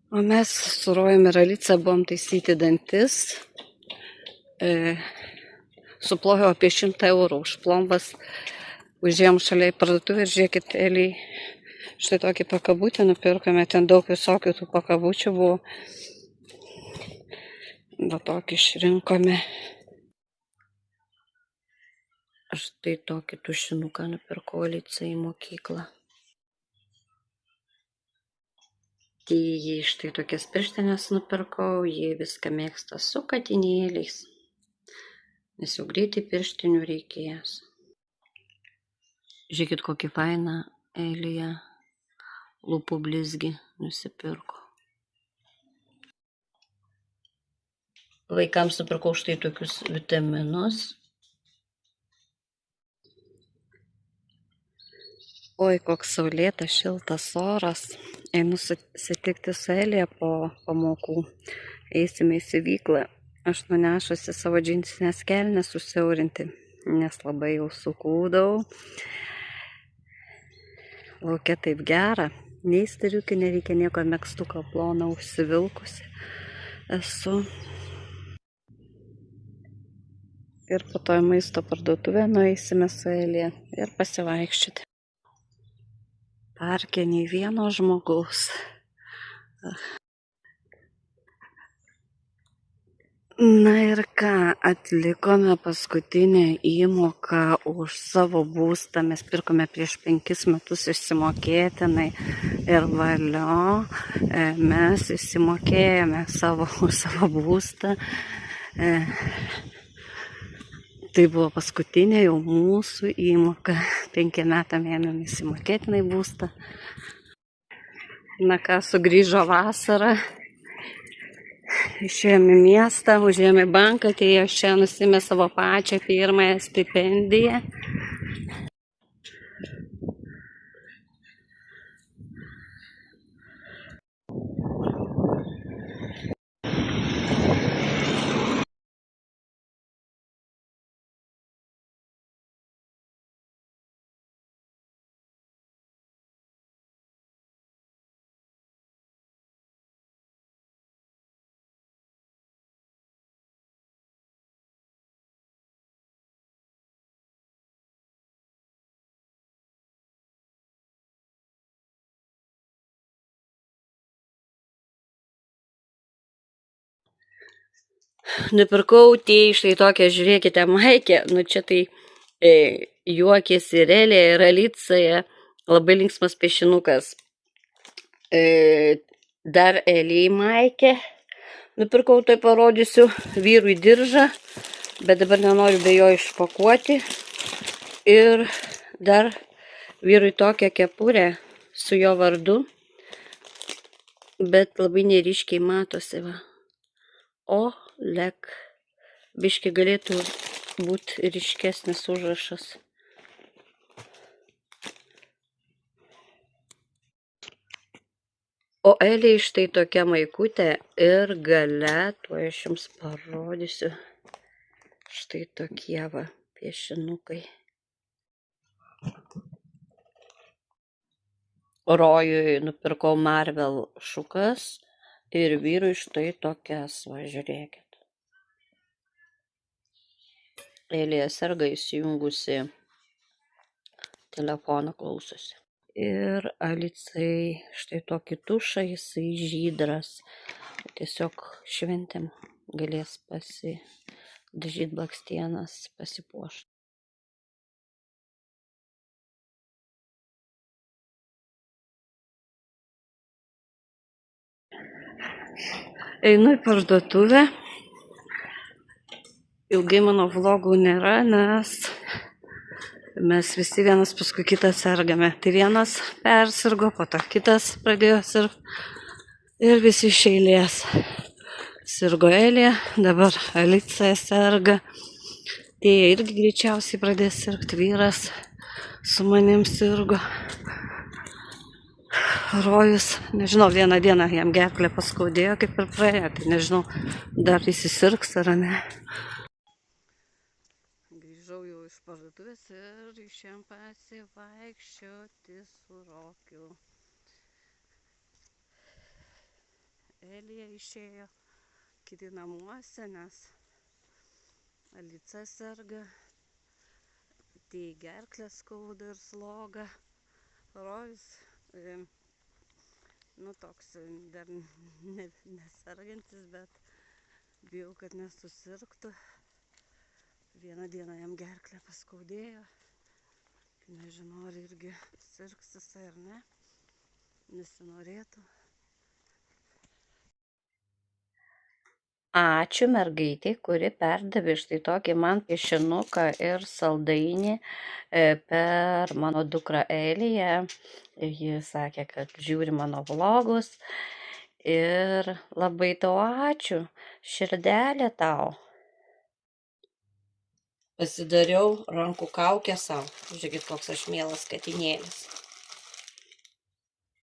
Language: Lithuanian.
O mes su Rojum ir Alica buvom taisyti dantis. Suplojo apie 100 eurų už plombas. Užėjom šalia į parduotuvę ir žiūrėkit, Eliai, štai tokį pakabutį nupirkome, ten daug visokių tų pakabučių buvo. Va tokį išrinkome. Štai tokį tušinuką nupirkau Alicai į mokyklą. Tai štai tokias pirštinės nupirkau, jie viską mėgsta su katinėliais, nes jau greitai pirštinių reikės. Žiūrėkit, kokį fainą Elija lūpų blizgį nusipirko. Vaikams nupirkau štai tokius vitaminus. Oi, koks saulėtas, šiltas oras. Einu susitikti su Elija po pamokų. Eisime į siuvyklą. Aš nunešusi savo džinsinės kelnes susiaurinti, nes labai jau sukūdau. Laukia taip gera. Nei stariukių nereikia nieko, megztuką ploną užsivilkusi esu. Ir po to į maisto parduotuvę nueisime su Elija ir pasivaikščioti. Parke nei vieno žmogaus. Na ir ką, atlikome paskutinę įmoką už savo būstą. Mes pirkome prieš 5 metus išsimokėtinai ir valio. Mes išsimokėjome už savo būstą. Tai buvo paskutinė jau mūsų įmoka. 5 metam ėmėm išsimokėtinai būstą. Na ką, sugrįžo vasara. Išėjome į miestą, užėjome į banką, tai aš čia nusimė savo pačią pirmąją stipendiją. Nupirkau štai tokią, žiūrėkite, maikę. Nu čia tai juokėsi ir Elija, ir Alica. Labai linksmas piešinukas. Dar Elijai maikę. Nupirkau, tai parodysiu, vyrui diržą, bet dabar nenoriu be jo išpakuoti. Ir dar vyrui tokią kepurę su jo vardu, bet labai neryškiai matosi, va. Oleg. Biški galėtų būti ryškesnis užrašas. O Elijai štai tokia maikutė ir gale, tuo aš jums parodysiu, štai tokie va piešinukai. Rojui nupirkau Marvel šukas ir vyrui štai tokias, va žiūrėkit. Elija serga, įsijungusi telefoną klausosi. Ir Alicai štai tokį tušą, jisai žydras. Tiesiog šventėm galės pasidažyti blakstienas, pasipuošti. Einu į parduotuvę. Ilgai mano vlogų nėra, nes mes visi vienas paskui kitą sergame. Tai vienas persirgo, po to kitas pradėjo sirgti ir visi iš eilės. Sirgo Elija, dabar Alica serga. Tai irgi greičiausiai pradės sirgti, vyras su manim sirgo. Rojus, nežinau, vieną dieną jam gerklę paskaudėjo, kaip ir praėjo, tai nežinau, dar įsisirgs ar ne. Grįžau jau iš parduotuvės ir išėjom pasivaikščioti su Rokiu. Elija išėjo, kiti namuose, nes Alica serga, tai gerklę skauda ir sloga. Rojus, toks dar nesergantis, bet bijau, kad nesusirgtų. Vieną dieną jam gerklę paskaudėjo. Nežinau, ar irgi sirgs jisai ar ne. Nesinorėtų. Ačiū mergaitė, kuri perdavė štai tokį man piešinuką ir saldainį per mano dukrą Eliją. Ji sakė, kad žiūri mano vlogus. Ir labai tau ačiū. Širdelė tau. Pasidariau rankų kaukę savo. Žiūrėkit, koks aš mielas katinėlis.